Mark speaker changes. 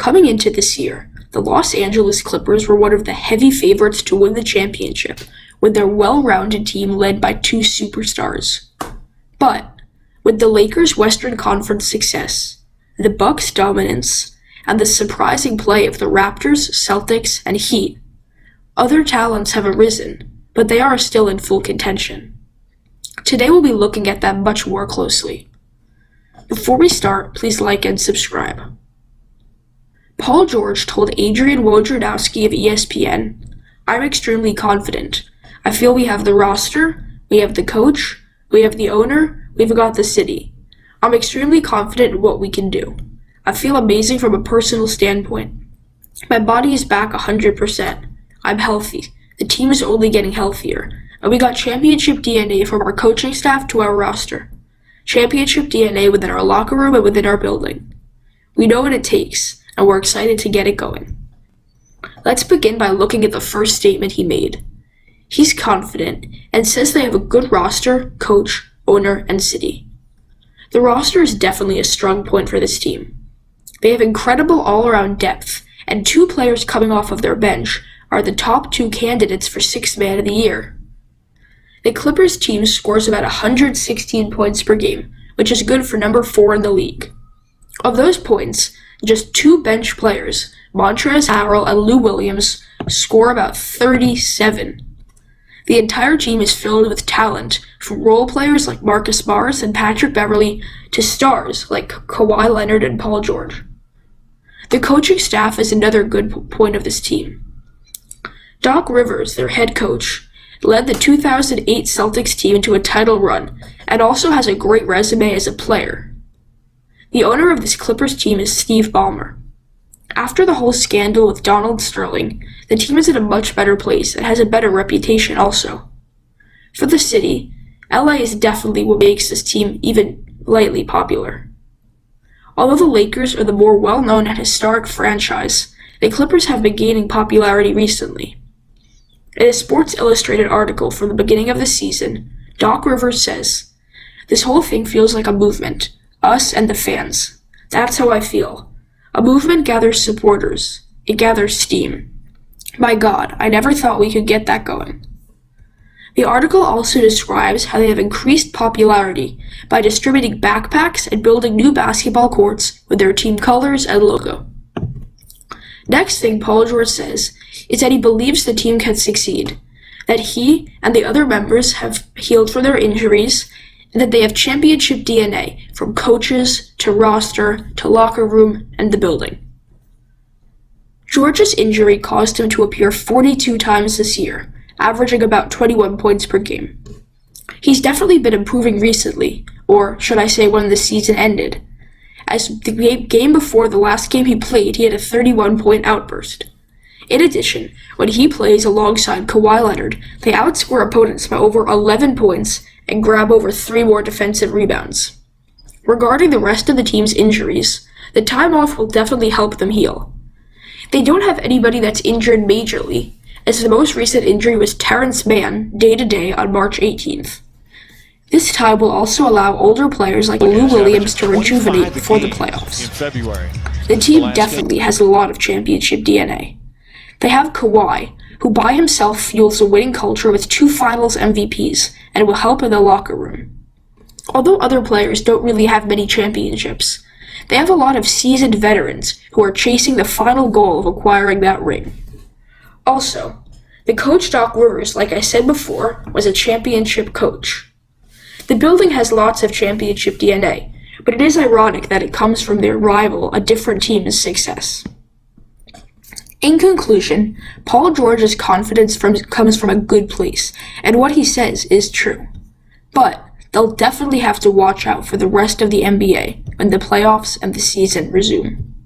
Speaker 1: Coming into this year, the Los Angeles Clippers were one of the heavy favorites to win the championship, with their well-rounded team led by two superstars. But with the Lakers' Western Conference success, the Bucks' dominance, and the surprising play of the Raptors, Celtics, and Heat, other talents have arisen, but they are still in full contention. Today we'll be looking at that much more closely. Before we start, please like and subscribe. Paul George told Adrian Wojnarowski of ESPN, "I'm extremely confident. I feel we have the roster, we have the coach, we have the owner, we've got the city. I'm extremely confident in what we can do. I feel amazing from a personal standpoint. My body is back 100%. I'm healthy. The team is only getting healthier. And we got championship DNA from our coaching staff to our roster. Championship DNA within our locker room and within our building. We know what it takes, and we're excited to get it going." Let's begin by looking at the first statement he made. He's confident and says they have a good roster, coach, owner, and city. The roster is definitely a strong point for this team. They have incredible all-around depth, and two players coming off of their bench are the top two candidates for Sixth Man of the Year. The Clippers team scores about 116 points per game, which is good for number 4 in the league. Of those points, just two bench players, Montrezl Harrell and Lou Williams, score about 37. The entire team is filled with talent, from role players like Marcus Morris and Patrick Beverley to stars like Kawhi Leonard and Paul George. The coaching staff is another good point of this team. Doc Rivers, their head coach, led the 2008 Celtics team into a title run and also has a great resume as a player. The owner of this Clippers team is Steve Ballmer. After the whole scandal with Donald Sterling, the team is in a much better place and has a better reputation also. For the city, LA is definitely what makes this team even lightly popular. Although the Lakers are the more well-known and historic franchise, the Clippers have been gaining popularity recently. In a Sports Illustrated article from the beginning of the season, Doc Rivers says, "This whole thing feels like a movement, us and the fans. That's how I feel. A movement gathers supporters. It gathers steam. My God, I never thought we could get that going." The article also describes how they have increased popularity by distributing backpacks and building new basketball courts with their team colors and logo. Next thing Paul George says is that he believes the team can succeed, that he and the other members have healed from their injuries, and that they have championship DNA from coaches to roster to locker room and the building. George's injury caused him to appear 42 times this year, averaging about 21 points per game. He's definitely been improving recently, or should I say when the season ended. As the game before the last game he played, he had a 31-point outburst. In addition, when he plays alongside Kawhi Leonard, they outscore opponents by over 11 points and grab over 3 more defensive rebounds. Regarding the rest of the team's injuries, the time off will definitely help them heal. They don't have anybody that's injured majorly, as the most recent injury was Terrence Mann, day-to-day on March 18th. This time will also allow older players like Lou Williams to rejuvenate before the playoffs. The team definitely has a lot of championship DNA. They have Kawhi, who by himself fuels a winning culture with 2 finals MVPs and will help in the locker room. Although other players don't really have many championships, they have a lot of seasoned veterans who are chasing the final goal of acquiring that ring. Also, the coach Doc Rivers, like I said before, was a championship coach. The building has lots of championship DNA, but it is ironic that it comes from their rival, a different team's success. In conclusion, Paul George's confidence comes from a good place, and what he says is true. But they'll definitely have to watch out for the rest of the NBA when the playoffs and the season resume.